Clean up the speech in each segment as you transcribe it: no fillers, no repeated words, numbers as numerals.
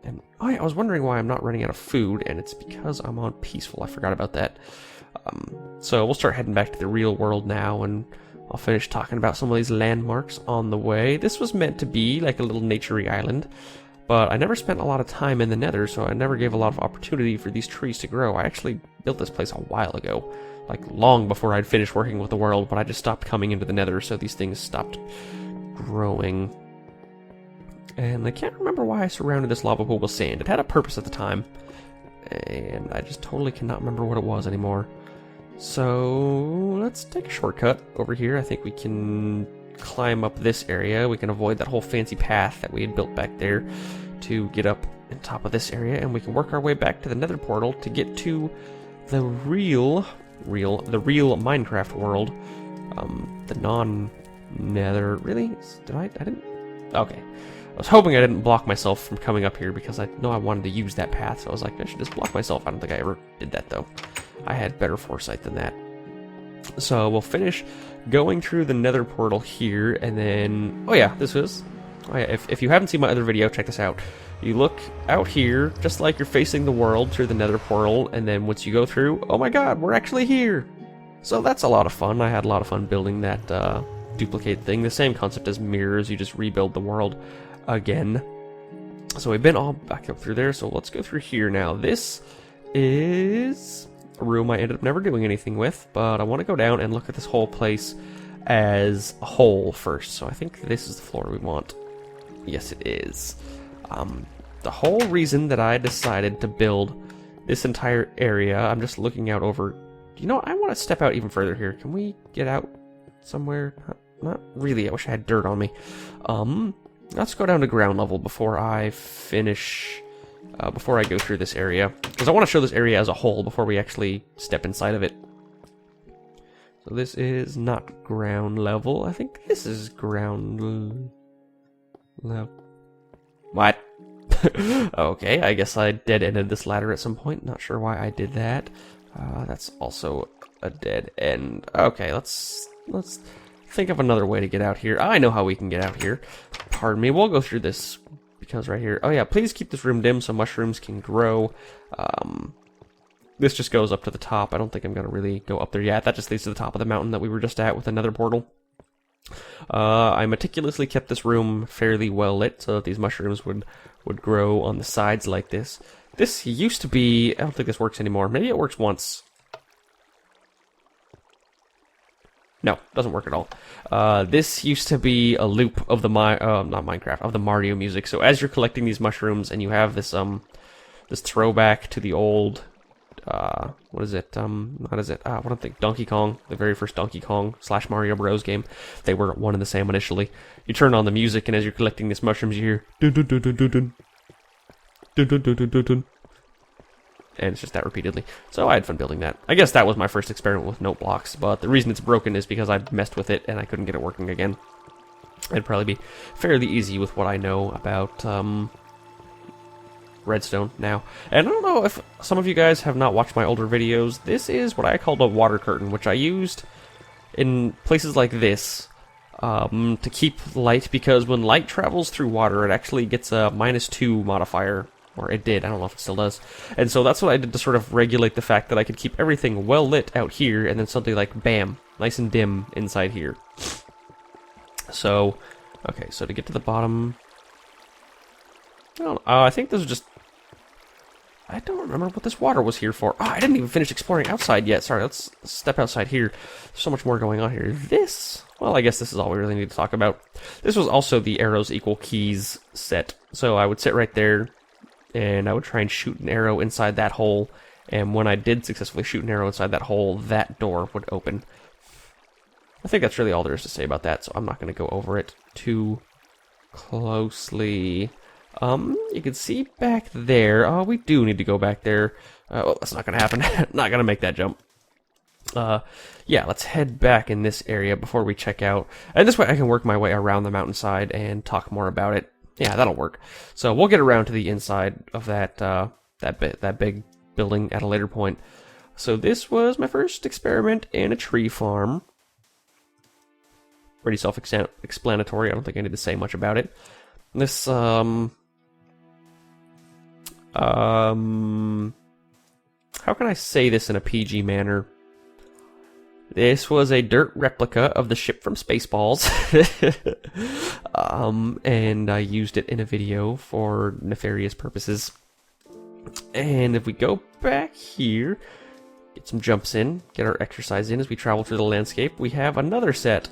And oh yeah, I was wondering why I'm not running out of food, and it's because I'm on peaceful. I forgot about that. So we'll start heading back to the real world now, and I'll finish talking about some of these landmarks on the way. This was meant to be like a little naturey island, but I never spent a lot of time in the nether, so I never gave a lot of opportunity for these trees to grow. I actually built this place a while ago, like long before I'd finished working with the world, but I just stopped coming into the nether, so these things stopped growing. And I can't remember why I surrounded this lava pool with sand. It had a purpose at the time, and I just totally cannot remember what it was anymore. So let's take a shortcut over here. I think we can climb up this area. We can avoid that whole fancy path that we had built back there to get up on top of this area, and we can work our way back to the nether portal to get to the real Minecraft world. The non-nether. Really? I didn't. Okay. I was hoping I didn't block myself from coming up here because I know I wanted to use that path, so I was like, I should just block myself. I don't think I ever did that though. I had better foresight than that. So we'll finish going through the nether portal here, and then... Oh yeah, if you haven't seen my other video, check this out. You look out here, just like you're facing the world through the nether portal, and then once you go through, oh my god, we're actually here! So that's a lot of fun. I had a lot of fun building that duplicate thing. The same concept as mirrors, you just rebuild the world again. So we've been all back up through there, so let's go through here now. This is a room I ended up never doing anything with, but I want to go down and look at this whole place as a whole first. So I think this is the floor we want. Yes, it is. The whole reason that I decided to build this entire area, I'm just looking out over... You know, I want to step out even further here. Can we get out somewhere? Not really. I wish I had dirt on me. Let's go down to ground level before I finish... before I go through this area, because I want to show this area as a whole before we actually step inside of it. So this is not ground level. I think this is ground level. What? Okay, I guess I dead-ended this ladder at some point. Not sure why I did that. That's also a dead end. Okay, let's think of another way to get out here. I know how we can get out here. Pardon me, we'll go through this. Because right here, oh yeah, please keep this room dim so mushrooms can grow. This just goes up to the top. I don't think I'm going to really go up there yet. That just leads to the top of the mountain that we were just at with another portal. I meticulously kept this room fairly well lit so that these mushrooms would grow on the sides like this. This used to be, I don't think this works anymore. Maybe it works once. No, doesn't work at all. This used to be a loop of the not Minecraft, of the Mario music. So as you're collecting these mushrooms and you have this this throwback to the old what is it? What is it? What do I think? Donkey Kong, the very first Donkey Kong / Mario Bros game. They were one and the same initially. You turn on the music, and as you're collecting these mushrooms, you hear dun dun dun dun dun dun dun dun dun dun dun. And it's just that repeatedly. So I had fun building that. I guess that was my first experiment with note blocks, but the reason it's broken is because I messed with it and I couldn't get it working again. It'd probably be fairly easy with what I know about redstone now. And I don't know if some of you guys have not watched my older videos. This is what I called a water curtain, which I used in places like this to keep light, because when light travels through water, it actually gets a -2 modifier. Or it did, I don't know if it still does. And so that's what I did to sort of regulate the fact that I could keep everything well lit out here, and then something like, bam, nice and dim inside here. So, okay, so to get to the bottom... I think this was just... I don't remember what this water was here for. I didn't even finish exploring outside yet. Sorry, let's step outside here. There's so much more going on here. This... Well, I guess this is all we really need to talk about. This was also the arrows equal keys set. So I would sit right there, and I would try and shoot an arrow inside that hole, and when I did successfully shoot an arrow inside that hole, that door would open. I think that's really all there is to say about that, so I'm not going to go over it too closely. You can see back there, oh, we do need to go back there. Well, that's not going to happen. Not going to make that jump. Yeah, let's head back in this area before we check out, and this way I can work my way around the mountainside and talk more about it. Yeah, that'll work. So we'll get around to the inside of that big building at a later point. So this was my first experiment in a tree farm. Pretty self-explanatory. I don't think I need to say much about it. This How can I say this in a PG manner? This was a dirt replica of the ship from Spaceballs. And I used it in a video for nefarious purposes. And if we go back here, get some jumps in, get our exercise in as we travel through the landscape, we have another set.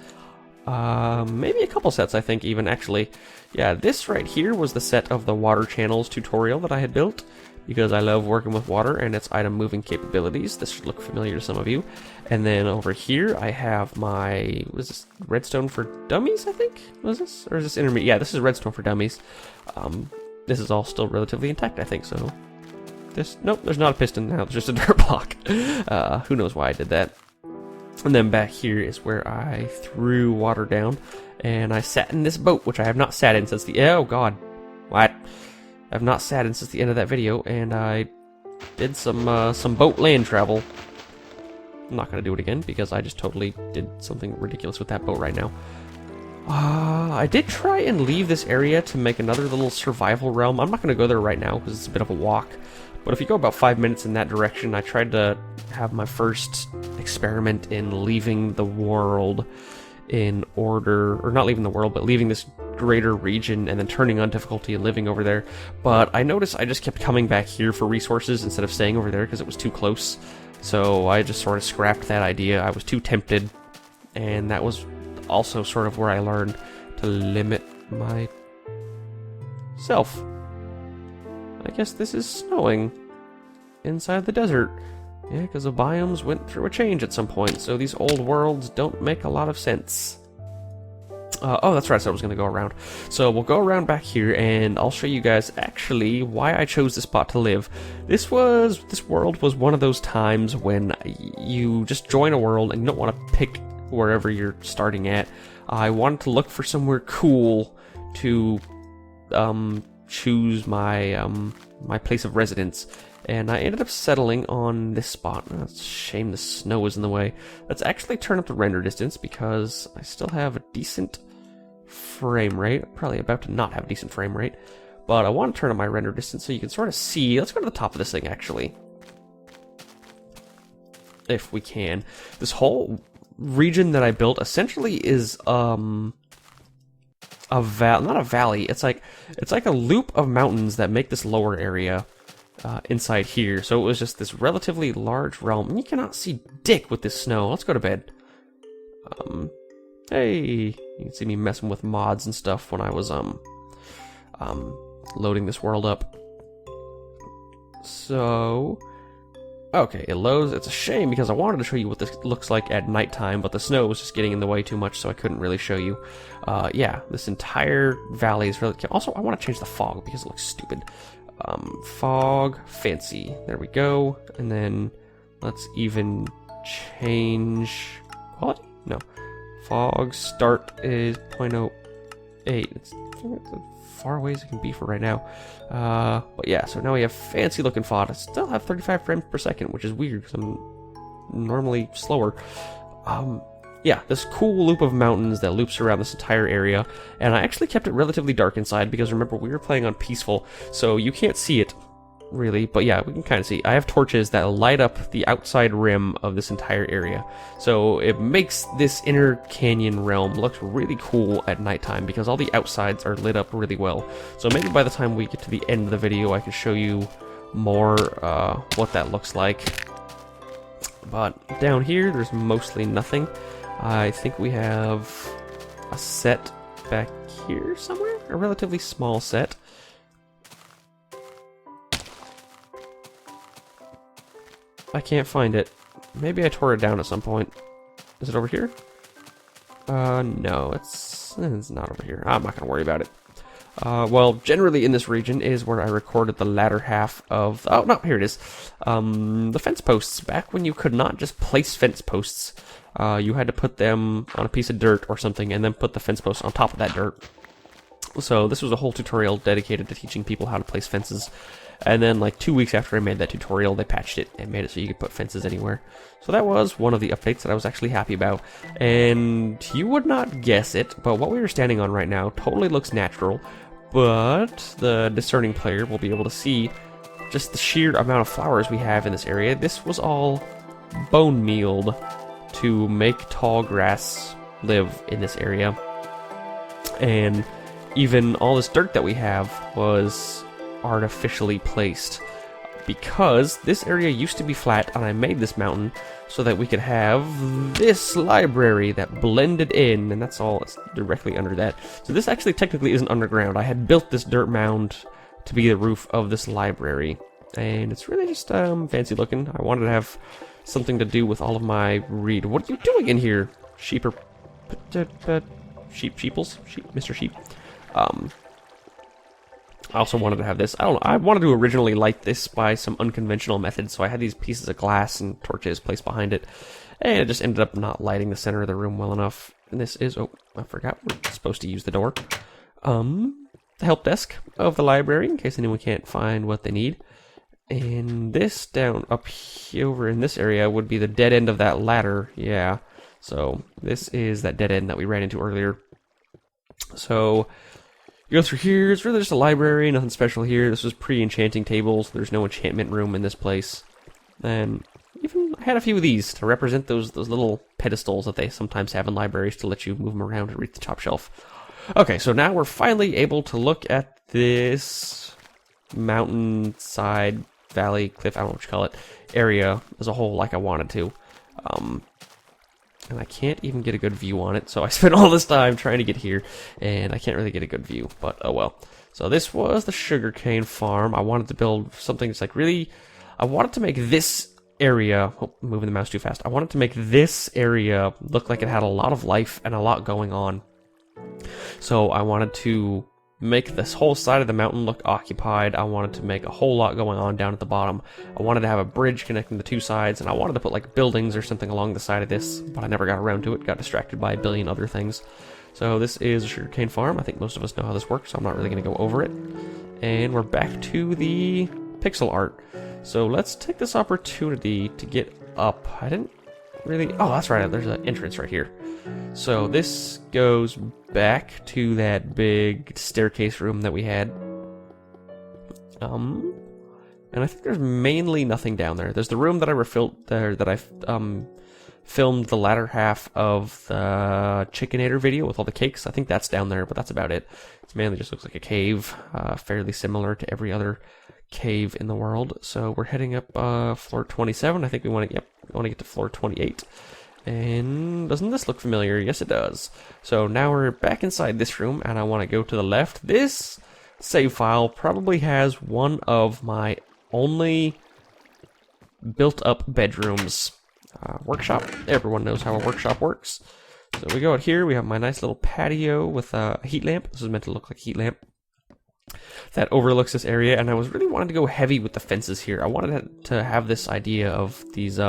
Maybe a couple sets, I think, even, actually. Yeah, this right here was the set of the water channels tutorial that I had built, because I love working with water and its item moving capabilities. This should look familiar to some of you. And then over here, I have my, was this redstone for dummies, I think? Was this? Or is this intermediate? Yeah, this is redstone for dummies. This is all still relatively intact, I think, so... This, nope, there's not a piston now, there's just a dirt block. Who knows why I did that. And then back here is where I threw water down, and I sat in this boat, which I have not sat in since the, oh god, what? I've not sat in since the end of that video, and I did some boat land travel. I'm not going to do it again, because I just totally did something ridiculous with that boat right now. I did try and leave this area to make another little survival realm. I'm not going to go there right now, because it's a bit of a walk. But if you go about 5 minutes in that direction, I tried to have my first experiment in leaving the world in order, or not leaving the world, but leaving this greater region and then turning on difficulty and living over there. But I noticed I just kept coming back here for resources instead of staying over there because it was too close. So I just sort of scrapped that idea. I was too tempted, and that was also sort of where I learned to limit myself. I guess this is snowing inside the desert. Yeah, because the biomes went through a change at some point, so these old worlds don't make a lot of sense. Oh, that's right, so I was going to go around. So we'll go around back here, and I'll show you guys actually why I chose this spot to live. This world was one of those times when you just join a world and you don't want to pick wherever you're starting at. I wanted to look for somewhere cool to choose my my place of residence, and I ended up settling on this spot. Oh, it's a shame the snow is in the way. Let's actually turn up the render distance because I still have a decent frame rate. I'm probably about to not have a decent frame rate, but I want to turn up my render distance so you can sort of see. Let's go to the top of this thing, actually, if we can. This whole region that I built essentially is not a valley. It's like a loop of mountains that make this lower area inside here. So it was just this relatively large realm, and you cannot see dick with this snow. Let's go to bed. Hey, you can see me messing with mods and stuff when I was loading this world up. So okay, it loads. It's a shame because I wanted to show you what this looks like at nighttime, but the snow was just getting in the way too much, so I couldn't really show you. Yeah, this entire valley is really... Also, I want to change the fog because it looks stupid. Fog, fancy. There we go. And then let's even change quality? No. Fog start is 0.08. It's as far away as it can be for right now. But yeah, so now we have fancy looking fog. I still have 35 frames per second, which is weird because I'm normally slower. Yeah, this cool loop of mountains that loops around this entire area, and I actually kept it relatively dark inside because remember we were playing on peaceful, so you can't see it really, but yeah, we can kind of see. I have torches that light up the outside rim of this entire area, so it makes this inner canyon realm look really cool at nighttime because all the outsides are lit up really well. So maybe by the time we get to the end of the video I can show you more what that looks like. But down here there's mostly nothing. I think we have a set back here somewhere, a relatively small set. I can't find it. Maybe I tore it down at some point. Is it over here? No, it's not over here. I'm not gonna worry about it. Well, generally in this region is where I recorded the latter half of... Oh, no, here it is. The fence posts. Back when you could not just place fence posts, you had to put them on a piece of dirt or something and then put the fence posts on top of that dirt. So this was a whole tutorial dedicated to teaching people how to place fences. And then like 2 weeks after I made that tutorial, they patched it and made it so you could put fences anywhere. So that was one of the updates that I was actually happy about. And you would not guess it, but what we are standing on right now totally looks natural. But the discerning player will be able to see just the sheer amount of flowers we have in this area. This was all bone mealed to make tall grass live in this area. And even all this dirt that we have was artificially placed, because this area used to be flat, and I made this mountain so that we could have this library that blended in, and that's all it's directly under that. So this actually technically isn't underground. I had built this dirt mound to be the roof of this library, and it's really just fancy looking. I wanted to have something to do with all of my read. What are you doing in here, sheep? Sheeples? Mr. Sheep. I also wanted to have this. I don't know. I wanted to originally light this by some unconventional methods, so I had these pieces of glass and torches placed behind it, and it just ended up not lighting the center of the room well enough. And this is, oh, I forgot, we're supposed to use the door. The help desk of the library, in case anyone can't find what they need. And this down up here, over in this area, would be the dead end of that ladder. Yeah, so this is that dead end that we ran into earlier. So you go through here, it's really just a library, nothing special here. This was pre-enchanting tables, there's no enchantment room in this place. And even I had a few of these to represent those little pedestals that they sometimes have in libraries to let you move them around and reach the top shelf. Okay, so now we're finally able to look at this mountainside, valley, cliff, I don't know what you call it, area as a whole like I wanted to. And I can't even get a good view on it, so I spent all this time trying to get here, and I can't really get a good view, but oh well. So this was the sugarcane farm. I wanted to build something that's like really, I wanted to make this area, oh, I'm moving the mouse too fast. I wanted to make this area look like it had a lot of life and a lot going on. So I wanted to make this whole side of the mountain look occupied. I wanted to make a whole lot going on down at the bottom. I wanted to have a bridge connecting the two sides, and I wanted to put like buildings or something along the side of this, but I never got around to it. Got distracted by a billion other things. So this is a sugarcane farm. I think most of us know how this works, so I'm not really going to go over it. And we're back to the pixel art. So let's take this opportunity to get up. I didn't really... Oh, that's right. There's an entrance right here. So this goes back to that big staircase room that we had. And I think there's mainly nothing down there. There's the room that I refilled there, that I filmed the latter half of the Chickenator video with all the cakes. I think that's down there, but that's about it. It mainly just looks like a cave, fairly similar to every other cave in the world. So we're heading up floor 27. I think we want to get to floor 28. And doesn't this look familiar? Yes, it does. So now we're back inside this room, and I want to go to the left. This save file probably has one of my only built-up bedrooms. Workshop. Everyone knows how a workshop works. So we go out here. We have my nice little patio with a heat lamp. This is meant to look like a heat lamp that overlooks this area, and I was really wanting to go heavy with the fences here. I wanted to have this idea of these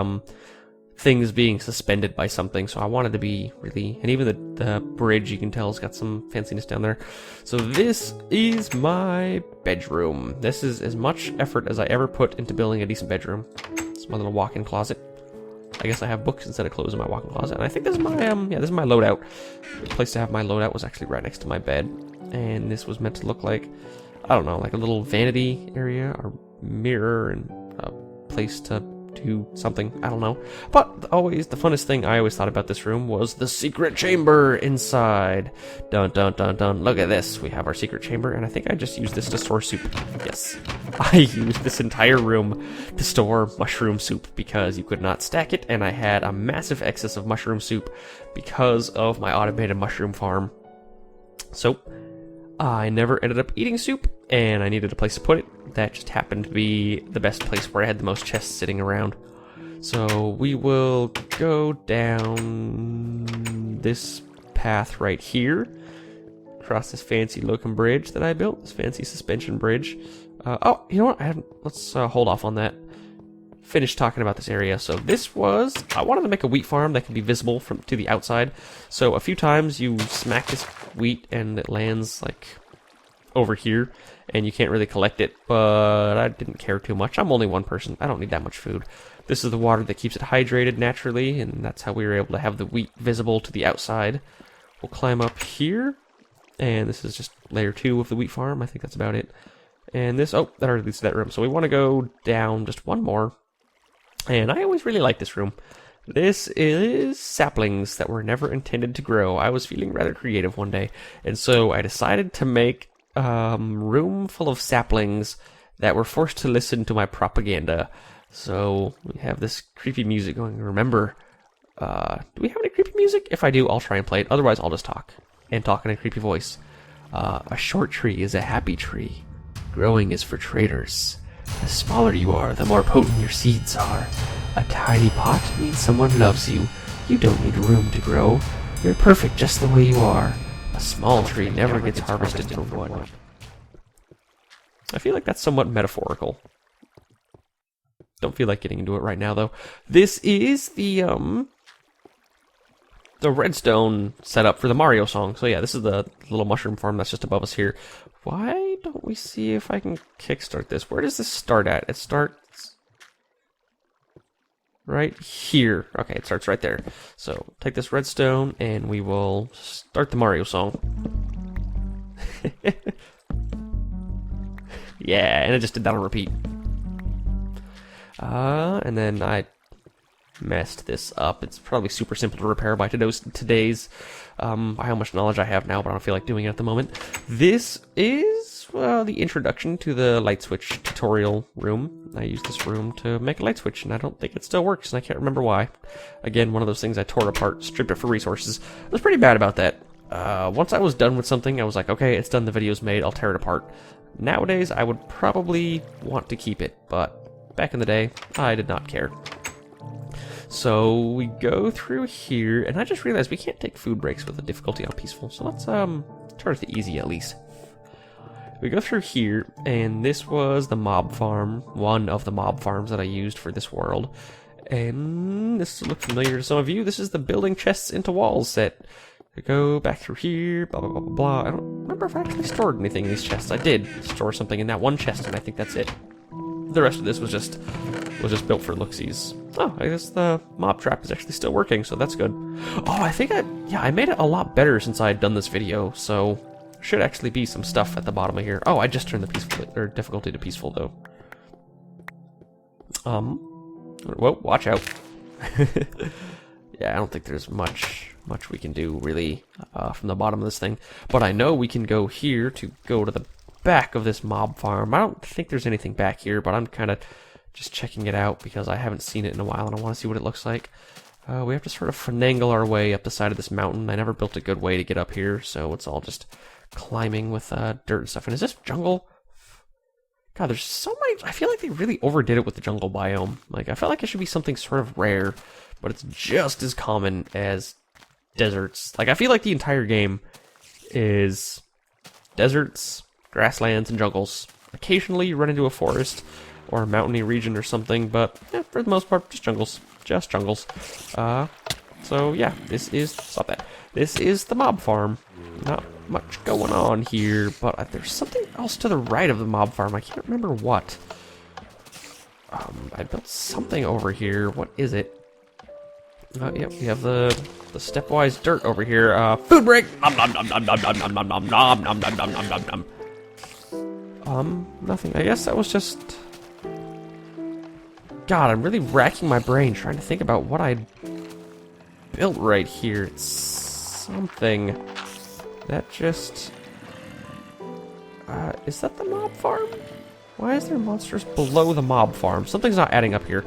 things being suspended by something, so I wanted to be really, and even the bridge, you can tell, has got some fanciness down there. So this is my bedroom. This is as much effort as I ever put into building a decent bedroom. It's my little walk-in closet. I guess I have books instead of clothes in my walk-in closet, and I think this is my this is my loadout. The place to have my loadout was actually right next to my bed, and this was meant to look like, I don't know, like a little vanity area or mirror and a place to do something, I don't know. But always, the funnest thing I always thought about this room was the secret chamber inside. Dun dun dun dun. Look at this. We have our secret chamber, and I think I just used this to store soup. Yes. I used this entire room to store mushroom soup because you could not stack it, and I had a massive excess of mushroom soup because of my automated mushroom farm. So I never ended up eating soup, and I needed a place to put it. That just happened to be the best place where I had the most chests sitting around. So we will go down this path right here, across this fancy looking bridge that I built, this fancy suspension bridge. Oh, you know what? Let's hold off on that. Finish talking about this area. So this was, I wanted to make a wheat farm that could be visible to the outside. So a few times you smack this wheat and it lands like over here, and you can't really collect it, but I didn't care too much. I'm only one person. I don't need that much food. This is the water that keeps it hydrated naturally, and that's how we were able to have the wheat visible to the outside. We'll climb up here, and this is just layer 2 of the wheat farm. I think that's about it. And this, oh, that already leads to that room. So we want to go down just one more. And I always really like this room. This is saplings that were never intended to grow. I was feeling rather creative one day, and so I decided to make a room full of saplings that were forced to listen to my propaganda. So we have this creepy music going. Remember, do we have any creepy music? If I do, I'll try and play it. Otherwise, I'll just talk, and talk in a creepy voice. A short tree is a happy tree. Growing is for traitors. The smaller you are, the more potent your seeds are. A tiny pot means someone loves you. You don't need room to grow. You're perfect just the way you are. A small tree never gets harvested for wood. I feel like that's somewhat metaphorical. Don't feel like getting into it right now, though. This is the redstone setup for the Mario song. So yeah, this is the little mushroom farm that's just above us here. Why don't we see if I can kickstart this? Where does this start at? It starts right here. Okay, it starts right there. So take this redstone and we will start the Mario song. Yeah, and I just did that on repeat. And then I messed this up. It's probably super simple to repair by today's by how much knowledge I have now, but I don't feel like doing it at the moment. This is the introduction to the light switch tutorial room. I used this room to make a light switch, and I don't think it still works, and I can't remember why. Again, one of those things I tore apart, stripped it for resources. I was pretty bad about that. Once I was done with something, I was like, okay, it's done, the video's made, I'll tear it apart. Nowadays, I would probably want to keep it, but back in the day, I did not care. So we go through here, and I just realized we can't take food breaks with the difficulty on peaceful, so let's turn it to easy at least. We go through here, and this was the mob farm, one of the mob farms that I used for this world. And this will look familiar to some of you. This is the building chests into walls set. We go back through here, blah, blah, blah, blah, blah. I don't remember if I actually stored anything in these chests. I did store something in that one chest, and I think that's it. The rest of this was just built for looksies. Oh, I guess the mob trap is actually still working, so that's good. Oh, I think I made it a lot better since I had done this video, so there should actually be some stuff at the bottom of here. Oh, I just turned the peaceful or difficulty to peaceful though. Whoa, watch out. Yeah, I don't think there's much we can do really from the bottom of this thing, but I know we can go here to go to the back of this mob farm. I don't think there's anything back here, but I'm kind of just checking it out because I haven't seen it in a while and I want to see what it looks like. We have to sort of finagle our way up the side of this mountain. I never built a good way to get up here, so it's all just climbing with dirt and stuff. And is this jungle? God, there's so many. I feel like they really overdid it with the jungle biome. Like, I felt like it should be something sort of rare, but it's just as common as deserts. Like, I feel like the entire game is deserts, grasslands, and jungles. Occasionally you run into a forest or a mountainy region or something, but yeah, for the most part, just jungles. Just jungles. So yeah, this is the mob farm. Not much going on here, but there's something else to the right of the mob farm. I can't remember what. I built something over here. What is it? Yep, we have the stepwise dirt over here. Food break! Nothing. I guess that was just... God, I'm really racking my brain trying to think about what I built right here. It's something that just... is that the mob farm? Why is there monsters below the mob farm? Something's not adding up here.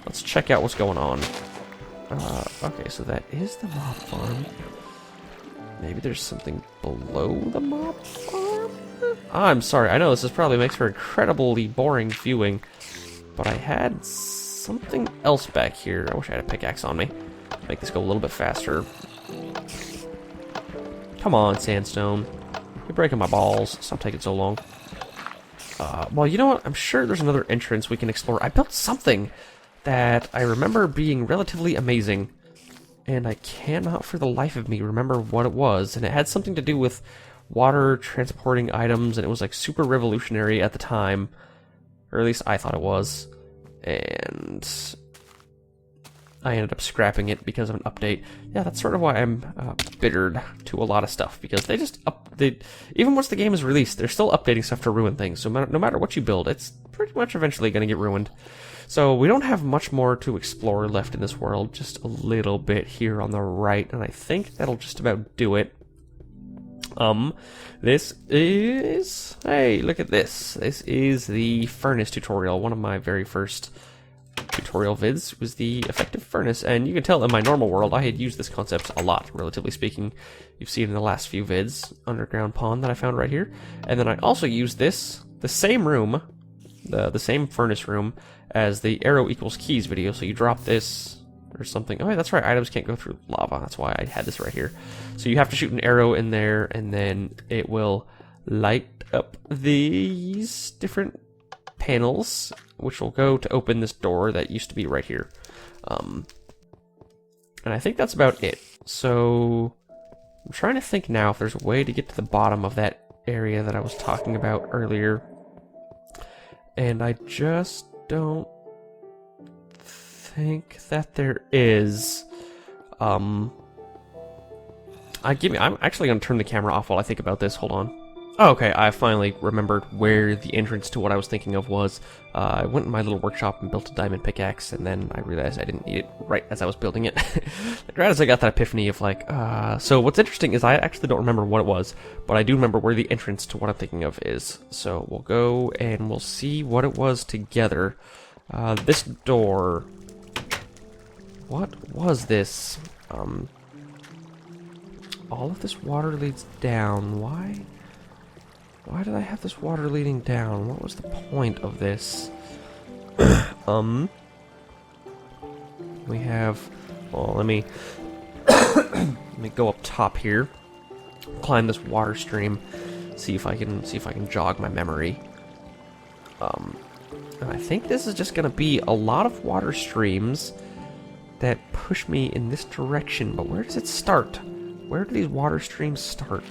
Let's check out what's going on. Okay, so that is the mob farm. Maybe there's something below the mob farm? I'm sorry, I know this probably makes for incredibly boring viewing, but I had something else back here. I wish I had a pickaxe on me. Make this go a little bit faster. Come on, sandstone. You're breaking my balls. Stop taking so long. Well, you know what? I'm sure there's another entrance we can explore. I built something that I remember being relatively amazing, and I cannot for the life of me remember what it was, and it had something to do with water transporting items, and it was like super revolutionary at the time, or at least I thought it was, and I ended up scrapping it because of an update. Yeah, that's sort of why I'm bittered to a lot of stuff, because they just update. Even once the game is released, they're still updating stuff to ruin things. So no matter what you build, it's pretty much eventually going to get ruined. So we don't have much more to explore left in this world, just a little bit here on the right, and I think that'll just about do it. This is, hey, look at this. This is the furnace tutorial. One of my very first tutorial vids was the effective furnace, and you can tell in my normal world I had used this concept a lot, relatively speaking. You've seen in the last few vids, underground pond that I found right here. And then I also used this, the same room, the same furnace room, as the arrow equals keys video. So you drop this or something. Oh, yeah, that's right, items can't go through lava. That's why I had this right here. So you have to shoot an arrow in there, and then it will light up these different panels, which will go to open this door that used to be right here. And I think that's about it. So I'm trying to think now if there's a way to get to the bottom of that area that I was talking about earlier. And I just don't think that there is. I'm actually going to turn the camera off while I think about this. Hold on. Oh, okay, I finally remembered where the entrance to what I was thinking of was. I went in my little workshop and built a diamond pickaxe, and then I realized I didn't need it right as I was building it. Like, right as I got that epiphany of like, so what's interesting is I actually don't remember what it was, but I do remember where the entrance to what I'm thinking of is. So we'll go and we'll see what it was together. This door, what was this? All of this water leads down. Why did I have this water leading down? What was the point of this? We have, well, let me go up top here, climb this water stream, see if I can jog my memory. And I think this is just gonna be a lot of water streams that push me in this direction, but where does it start? Where do these water streams start?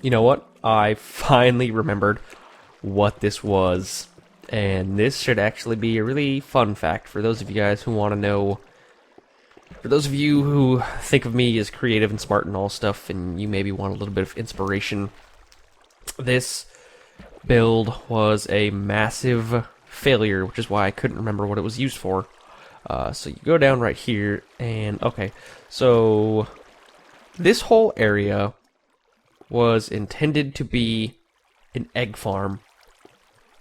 You know what? I finally remembered what this was. And this should actually be a really fun fact for those of you guys who want to know. For those of you who think of me as creative and smart and all stuff, and you maybe want a little bit of inspiration, this build was a massive failure, which is why I couldn't remember what it was used for. So you go down right here, and okay, so this whole area was intended to be an egg farm.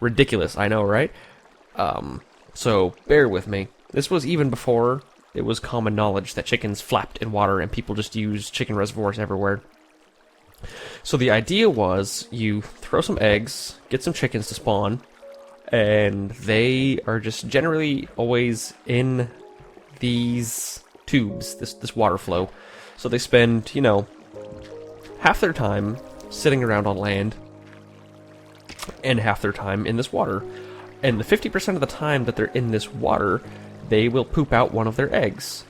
Ridiculous, I know, right? So bear with me. This was even before it was common knowledge that chickens flapped in water and people just used chicken reservoirs everywhere. So the idea was you throw some eggs, get some chickens to spawn, and they are just generally always in these tubes, this water flow. So they spend, you know, half their time sitting around on land and half their time in this water. And the 50% of the time that they're in this water, they will poop out one of their eggs.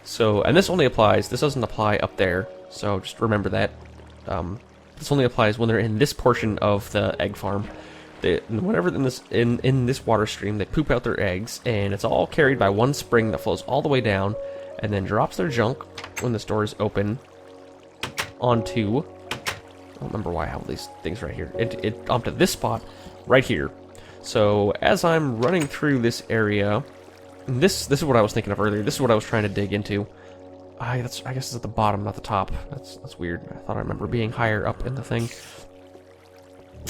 So, and this doesn't apply up there, so just remember that. This only applies when they're in this portion of the egg farm. Whenever in this water stream, they poop out their eggs, and it's all carried by one spring that flows all the way down, and then drops their junk when the store is open onto, I don't remember why I have these things right here, onto this spot right here. So as I'm running through this area, this is what I was thinking of earlier. This is what I was trying to dig into. I guess it's at the bottom, not the top. That's weird. I thought I remember being higher up in the thing.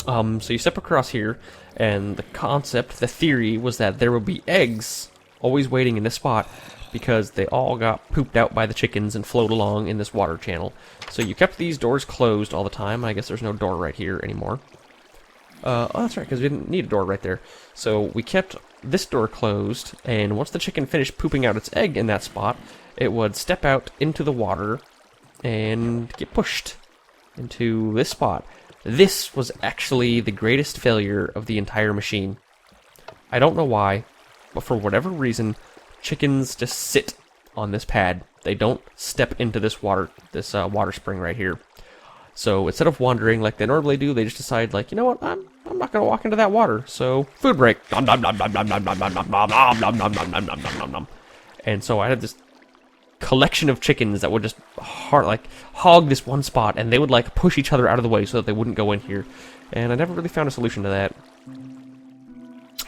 So you step across here, and the concept, the theory, was that there would be eggs always waiting in this spot because they all got pooped out by the chickens and float along in this water channel. So you kept these doors closed all the time. I guess there's no door right here anymore. Oh, that's right, because we didn't need a door right there. So we kept this door closed, and once the chicken finished pooping out its egg in that spot, it would step out into the water and get pushed into this spot. This was actually the greatest failure of the entire machine. I don't know why, but for whatever reason, chickens just sit on this pad. They don't step into this water spring right here. So instead of wandering like they normally do, they just decide, like, you know what, I'm not gonna walk into that water. So food break. Nom, nom, nom, nom, nom, nom, nom, nom, nom, nom, nom, nom, nom, nom, nom, nom, nom, nom. And so I had this collection of chickens that would just hog this one spot, and they would like push each other out of the way so that they wouldn't go in here. And I never really found a solution to that.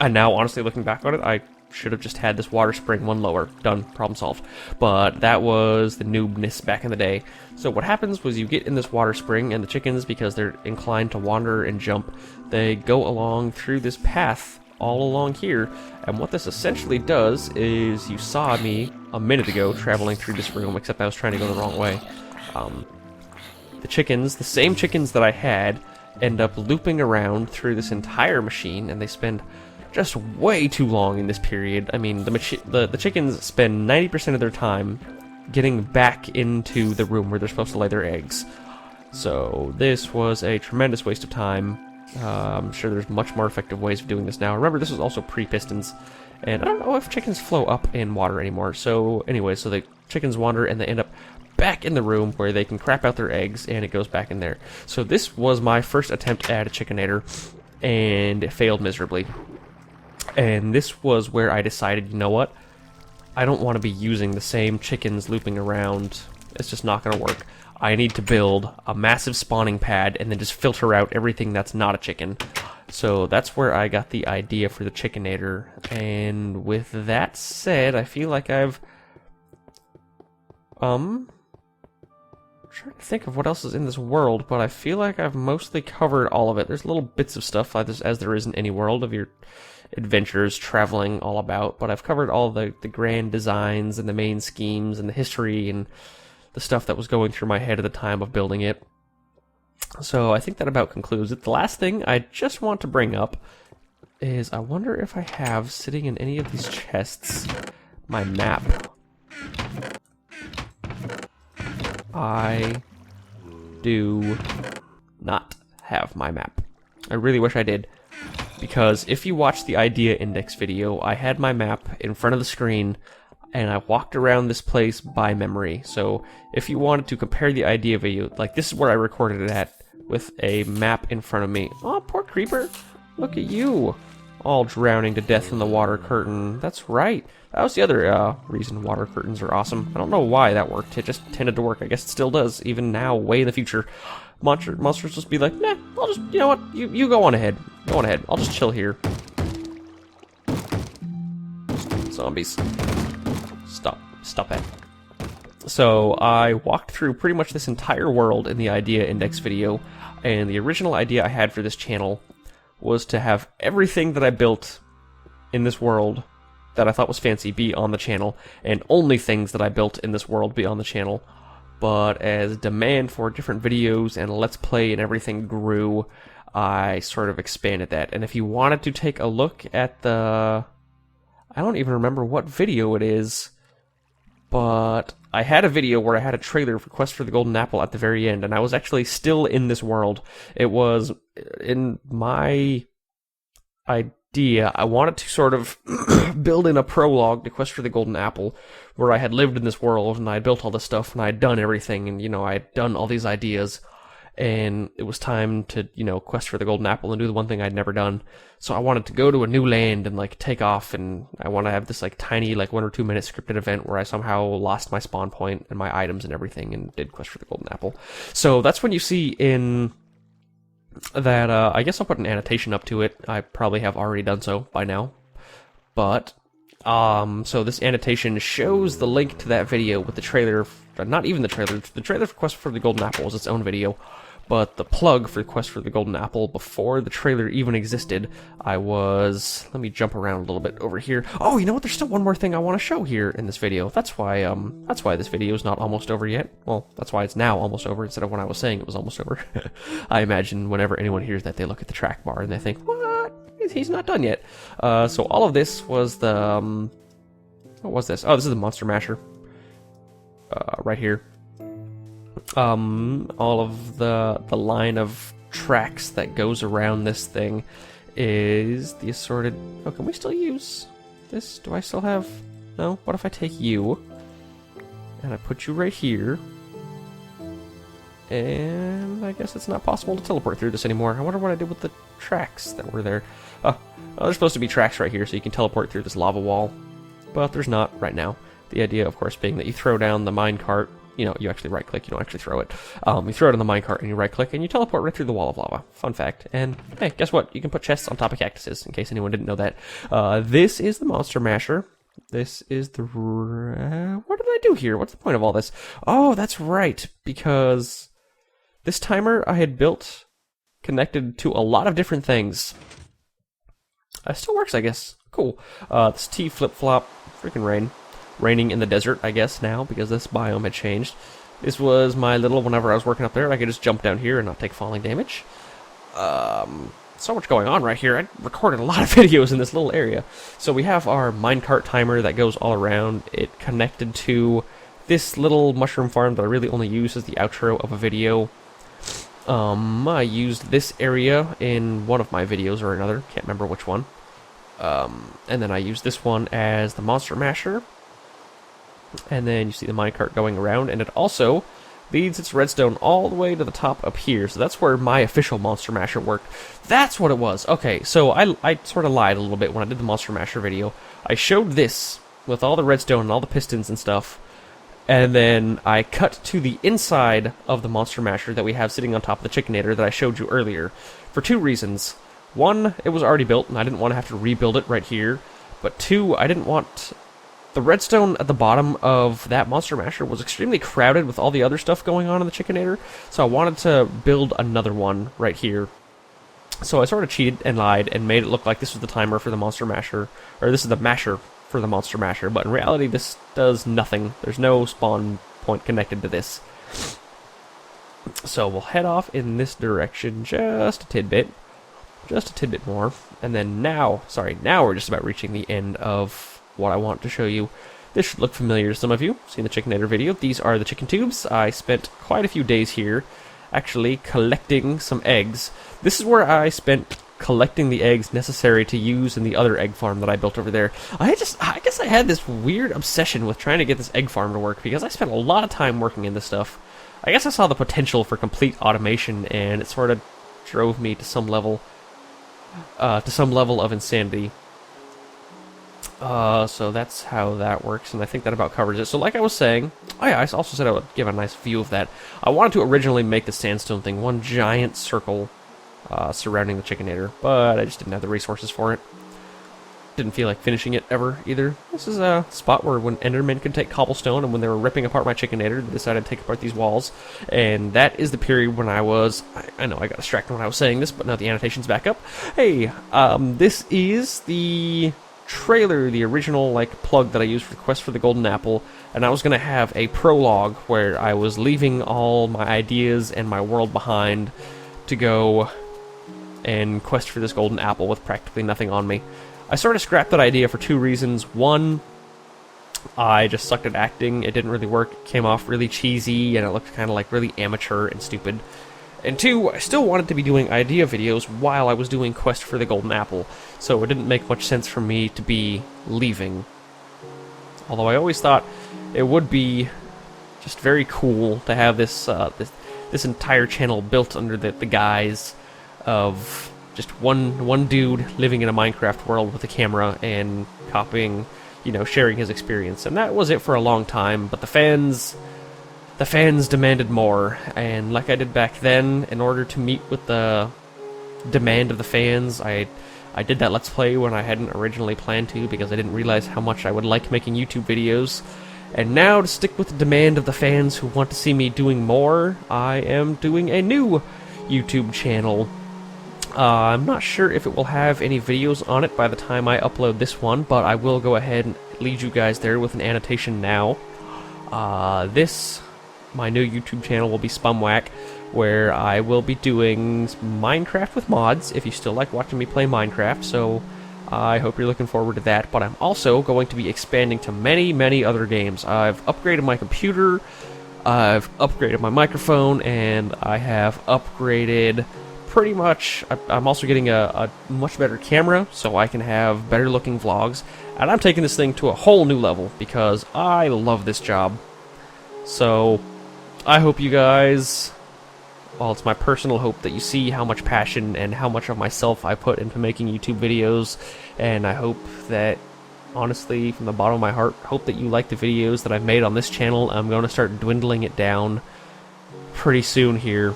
And now, honestly, looking back on it, I should have just had this water spring one lower. Done. Problem solved. But that was the noobness back in the day. So what happens was you get in this water spring, and the chickens, because they're inclined to wander and jump, they go along through this path all along here. And what this essentially does is, you saw me a minute ago traveling through this room, except I was trying to go the wrong way. The chickens, the same chickens that I had, end up looping around through this entire machine, and they spend just way too long in this period. I mean, the chickens spend 90% of their time getting back into the room where they're supposed to lay their eggs. So this was a tremendous waste of time. I'm sure there's much more effective ways of doing this now. Remember, this was also pre-pistons, and I don't know if chickens flow up in water anymore. So anyway, so the chickens wander, and they end up back in the room where they can crap out their eggs, and it goes back in there. So this was my first attempt at a chickenator, and it failed miserably. And this was where I decided, you know what? I don't want to be using the same chickens looping around. It's just not going to work. I need to build a massive spawning pad and then just filter out everything that's not a chicken. So that's where I got the idea for the chickenator. And with that said, I feel like I've trying to think of what else is in this world, but I feel like I've mostly covered all of it. There's little bits of stuff, like this, as there is in any world, of your adventures traveling all about, but I've covered all the grand designs and the main schemes and the history and the stuff that was going through my head at the time of building it. So I think that about concludes it. The last thing I just want to bring up is, I wonder if I have, sitting in any of these chests, my map. I do not have my map. I really wish I did, because if you watch the idea index video, I had my map in front of the screen, and I walked around this place by memory. So if you wanted to compare the idea video, like, this is where I recorded it at, with a map in front of me. Oh, poor creeper. Look at you. All drowning to death in the water curtain. That's right. That was the other reason water curtains are awesome. I don't know why that worked. It just tended to work. I guess it still does, even now, way in the future. Monsters just be like, nah, I'll just, you know what, you go on ahead. Go on ahead. I'll just chill here. Zombies. Stop it. So I walked through pretty much this entire world in the idea index video, and the original idea I had for this channel was to have everything that I built in this world that I thought was fancy be on the channel, and only things that I built in this world be on the channel. But as demand for different videos and Let's Play and everything grew, I sort of expanded that. And if you wanted to take a look at the... I don't even remember what video it is, but I had a video where I had a trailer for Quest for the Golden Apple at the very end, and I was actually still in this world. It was in my idea. I wanted to sort of build in a prologue to Quest for the Golden Apple, where I had lived in this world, and I had built all this stuff, and I had done everything, and, you know, I had done all these ideas, and it was time to, you know, quest for the Golden Apple and do the one thing I'd never done. So I wanted to go to a new land and, like, take off, and I want to have this, like, tiny, like, 1 or 2 minute scripted event where I somehow lost my spawn point and my items and everything and did quest for the Golden Apple. So that's when you see in that, I guess I'll put an annotation up to it. I probably have already done so by now. But, so this annotation shows the link to that video with the trailer, not even the trailer for Quest for the Golden Apple was its own video. But the plug for Quest for the Golden Apple, before the trailer even existed, let me jump around a little bit over here. Oh, you know what? There's still one more thing I want to show here in this video. That's why this video is not almost over yet. Well, that's why it's now almost over instead of when I was saying it was almost over. I imagine whenever anyone hears that, they look at the track bar and they think, what? He's not done yet. So all of this was the, what was this? Oh, this is the Monster Masher. Right here. All of the line of tracks that goes around this thing is the assorted... Oh, can we still use this? Do I still have... No? What if I take you? and I put you right here. And I guess it's not possible to teleport through this anymore. I wonder what I did with the tracks that were there. Oh, there's supposed to be tracks right here so you can teleport through this lava wall. But there's not right now. The idea, of course, being that you throw down the minecart. You know, you actually right-click, you don't actually throw it. You throw it on the minecart and you right-click and you teleport right through the wall of lava. Fun fact. And, hey, guess what? You can put chests on top of cactuses, in case anyone didn't know that. This is the Monster Masher. This is the... what did I do here? What's the point of all this? Oh, that's right, because this timer I had built connected to a lot of different things. It still works, I guess. Cool. This T flip-flop. Freaking rain. Raining in the desert, I guess, now, because this biome had changed. This was my little, whenever I was working up there, I could just jump down here and not take falling damage. So much going on right here. I recorded a lot of videos in this little area. So we have our minecart timer that goes all around. It connected to this little mushroom farm that I really only use as the outro of a video. I used this area in one of my videos or another. Can't remember which one. And then I used this one as the Monster Masher. And then you see the minecart going around, and it also leads its redstone all the way to the top up here. So that's where my official Monster Masher worked. That's what it was. Okay, so I sort of lied a little bit when I did the Monster Masher video. I showed this with all the redstone and all the pistons and stuff, and then I cut to the inside of the Monster Masher that we have sitting on top of the Chickenator that I showed you earlier, for two reasons. One, it was already built, and I didn't want to have to rebuild it right here. But two, I didn't want... The redstone at the bottom of that Monster Masher was extremely crowded with all the other stuff going on in the Chickenator, so I wanted to build another one right here. So I sort of cheated and lied and made it look like this was the timer for the Monster Masher, or this is the masher for the Monster Masher, but in reality this does nothing. There's no spawn point connected to this. So we'll head off in this direction just a tidbit more, and then now we're just about reaching the end of what I want to show you. This should look familiar to some of you. Seen the Chickenator video. These are the chicken tubes. I spent quite a few days here actually collecting some eggs. This is where I spent collecting the eggs necessary to use in the other egg farm that I built over there. I guess I had this weird obsession with trying to get this egg farm to work because I spent a lot of time working in this stuff. I guess I saw the potential for complete automation, and it sort of drove me to some level of insanity. So that's how that works, and I think that about covers it. So like I was saying, oh yeah, I also said I would give a nice view of that. I wanted to originally make the sandstone thing one giant circle surrounding the Chickenator, but I just didn't have the resources for it. Didn't feel like finishing it ever, either. This is a spot where when Endermen could take cobblestone, and when they were ripping apart my Chickenator, they decided to take apart these walls. And that is the period when I was... I know I got distracted when I was saying this, but now the annotation's back up. Hey, this is the trailer, the original plug that I used for Quest for the Golden Apple, and I was going to have a prologue where I was leaving all my ideas and my world behind to go and quest for this golden apple with practically nothing on me. I sort of scrapped that idea for two reasons. One, I just sucked at acting. It didn't really work. It came off really cheesy, and it looked kind of like really amateur and stupid. And two, I still wanted to be doing idea videos while I was doing Quest for the Golden Apple, so it didn't make much sense for me to be leaving. Although I always thought it would be just very cool to have this this entire channel built under the guise of just one dude living in a Minecraft world with a camera and copying, sharing his experience. And that was it for a long time, but the fans demanded more, and like I did back then, in order to meet with the demand of the fans, I did that Let's Play when I hadn't originally planned to, because I didn't realize how much I would like making YouTube videos. And now, to stick with the demand of the fans who want to see me doing more, I am doing a new YouTube channel. I'm not sure if it will have any videos on it by the time I upload this one, but I will go ahead and lead you guys there with an annotation now. My new YouTube channel will be Spumwhack, where I will be doing Minecraft with mods, if you still like watching me play Minecraft, so I hope you're looking forward to that. But I'm also going to be expanding to many, many other games. I've upgraded my computer, I've upgraded my microphone, and I have upgraded pretty much... I'm also getting a much better camera, so I can have better looking vlogs, and I'm taking this thing to a whole new level, because I love this job. So I hope you guys, well, it's my personal hope that you see how much passion and how much of myself I put into making YouTube videos, and I hope that, honestly, from the bottom of my heart, hope that you like the videos that I've made on this channel. I'm going to start dwindling it down pretty soon here.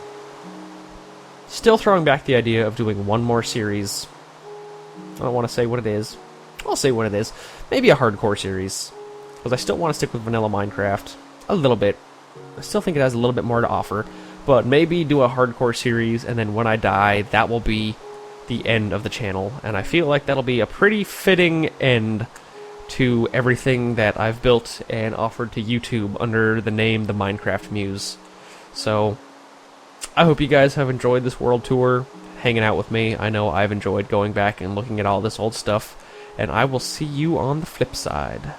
Still throwing back the idea of doing one more series. I don't want to say what it is. I'll say what it is. Maybe a hardcore series, because I still want to stick with vanilla Minecraft a little bit. I still think it has a little bit more to offer, but maybe do a hardcore series, and then when I die, that will be the end of the channel, and I feel like that'll be a pretty fitting end to everything that I've built and offered to YouTube under the name The Minecraft Muse. So, I hope you guys have enjoyed this world tour, hanging out with me. I know I've enjoyed going back and looking at all this old stuff, and I will see you on the flip side.